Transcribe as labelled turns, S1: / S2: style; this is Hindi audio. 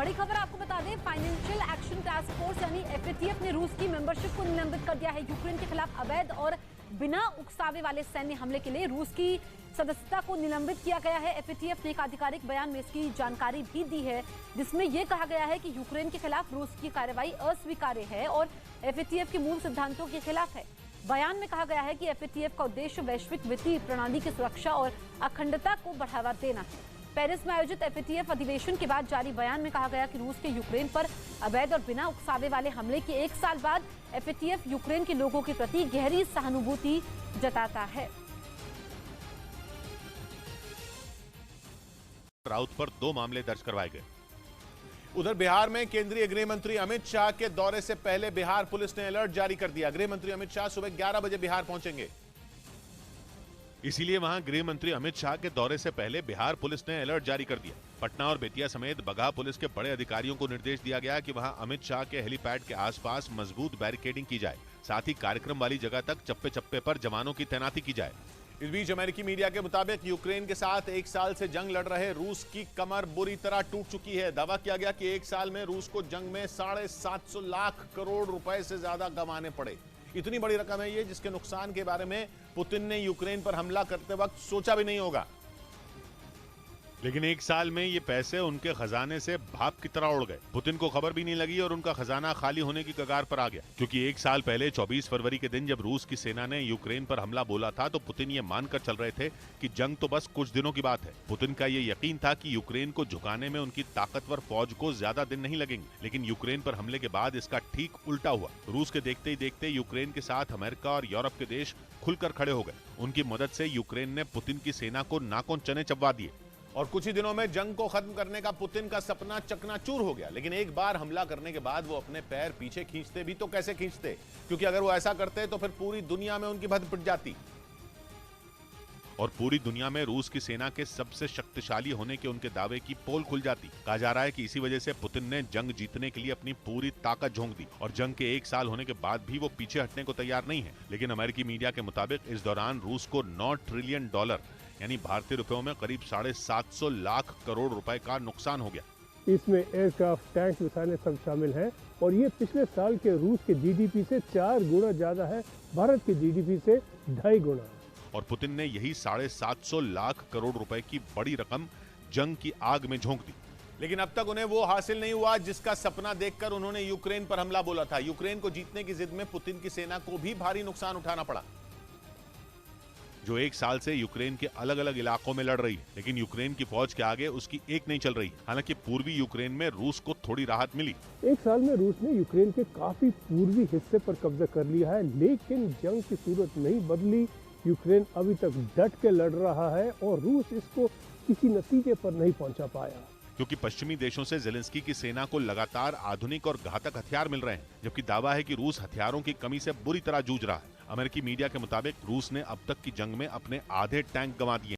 S1: बड़ी खबर आपको बता दें, फाइनेंशियल एक्शन टास्क फोर्स यानी एफएटीएफ ने रूस की मेंबरशिप को निलंबित कर दिया है। यूक्रेन के खिलाफ अवैध और बिना उकसावे वाले सैन्य हमले के लिए रूस की सदस्यता को निलंबित किया गया है। एफएटीएफ ने एक आधिकारिक बयान में इसकी जानकारी भी दी है, जिसमें यह कहा गया है कि यूक्रेन के खिलाफ रूस की कार्रवाई अस्वीकार्य है और एफएटीएफ के मूल सिद्धांतों के खिलाफ है। बयान में कहा गया है कि एफएटीएफ का उद्देश्य वैश्विक वित्तीय प्रणाली की सुरक्षा और अखंडता को बढ़ावा देना है। पेरिस में आयोजित एफएटीएफ अधिवेशन के बाद जारी बयान में कहा गया कि रूस के यूक्रेन पर अवैध और बिना उकसावे वाले हमले के 1 साल बाद एफएटीएफ यूक्रेन के लोगों के प्रति गहरी सहानुभूति जताता है।
S2: राउत पर 2 मामले दर्ज करवाए गए।
S3: उधर बिहार में केंद्रीय गृह मंत्री अमित शाह के दौरे से पहले बिहार पुलिस ने अलर्ट जारी कर दिया। गृह मंत्री अमित शाह सुबह 11 बजे बिहार पहुंचेंगे।
S2: इसीलिए वहां गृह मंत्री अमित शाह के दौरे से पहले बिहार पुलिस ने अलर्ट जारी कर दिया। पटना और बेतिया समेत बगहा पुलिस के बड़े अधिकारियों को निर्देश दिया गया कि वहां अमित शाह के हेलीपैड के आसपास मजबूत बैरिकेडिंग की जाए। साथ ही कार्यक्रम वाली जगह तक चप्पे चप्पे पर जवानों की तैनाती की जाए।
S3: इस बीच अमेरिकी मीडिया के मुताबिक यूक्रेन के साथ 1 साल से जंग लड़ रहे रूस की कमर बुरी तरह टूट चुकी है। दावा किया गया कि 1 साल में रूस को जंग में 750 लाख करोड़ रुपए से ज्यादा गंवाने पड़े। इतनी बड़ी रकम है ये, जिसके नुकसान के बारे में पुतिन ने यूक्रेन पर हमला करते वक्त सोचा भी नहीं होगा।
S2: लेकिन 1 साल में ये पैसे उनके खजाने से भाप की तरह उड़ गए। पुतिन को खबर भी नहीं लगी और उनका खजाना खाली होने की कगार पर आ गया। क्योंकि 1 साल पहले 24 फरवरी के दिन जब रूस की सेना ने यूक्रेन पर हमला बोला था तो पुतिन ये मानकर चल रहे थे कि जंग तो बस कुछ दिनों की बात है। पुतिन का ये यकीन था कि यूक्रेन को झुकाने में उनकी ताकतवर फौज को ज्यादा दिन नहीं लगेंगे। लेकिन यूक्रेन पर हमले के बाद इसका ठीक उल्टा हुआ। रूस के देखते ही देखते यूक्रेन के साथ अमेरिका और यूरोप के देश खुलकर खड़े हो गए। उनकी मदद से यूक्रेन ने पुतिन की सेना को नाकों चने चबवा दिए
S3: और कुछ ही दिनों में जंग को खत्म करने का पुतिन का सपना चकनाचूर हो गया। लेकिन एक बार हमला करने के बाद वो अपने पैर पीछे खींचते भी तो कैसे खींचते, क्योंकि अगर वो ऐसा करते तो फिर पूरी दुनिया में उनकी भद्द पिट जाती
S2: और पूरी दुनिया में रूस की सेना के सबसे शक्तिशाली होने के उनके दावे की पोल खुल जाती। कहा जा रहा है कि इसी वजह से पुतिन ने जंग जीतने के लिए अपनी पूरी ताकत झोंक दी और जंग के 1 साल होने के बाद भी वो पीछे हटने को तैयार नहीं है। लेकिन अमेरिकी मीडिया के मुताबिक इस दौरान रूस को $9 ट्रिलियन यानी भारतीय रुपयों में करीब 750 लाख करोड़ रुपए का नुकसान हो गया।
S4: इसमें एयरक्राफ्ट, टैंक, मिसाइलें सब शामिल हैं और ये पिछले साल के रूस के जीडीपी से 4 गुना ज्यादा है, भारत के जीडीपी से 2.5 गुना।
S2: और पुतिन ने यही 750 लाख करोड़ रुपए की बड़ी रकम जंग की आग में झोंक दी।
S3: लेकिन अब तक उन्हें वो हासिल नहीं हुआ जिसका सपना देखकर उन्होंने यूक्रेन पर हमला बोला था। यूक्रेन को जीतने की जिद में पुतिन की सेना को भी भारी नुकसान उठाना पड़ा,
S2: जो 1 साल से यूक्रेन के अलग अलग इलाकों में लड़ रही है। लेकिन यूक्रेन की फौज के आगे उसकी एक नहीं चल रही। हालांकि पूर्वी यूक्रेन में रूस को थोड़ी राहत मिली।
S4: 1 साल में रूस ने यूक्रेन के काफी पूर्वी हिस्से पर कब्जा कर लिया है, लेकिन जंग की सूरत नहीं बदली। यूक्रेन अभी तक डट के लड़ रहा है और रूस इसको किसी नतीजे पर नहीं पहुंचा पाया।
S2: क्योंकि पश्चिमी देशों से जेलेंस्की की सेना को लगातार आधुनिक और घातक हथियार मिल रहे हैं, जबकि दावा है कि रूस हथियारों की कमी से बुरी तरह जूझ रहा है। अमेरिकी मीडिया के मुताबिक रूस ने अब तक की जंग में अपने आधे टैंक गंवा दिए।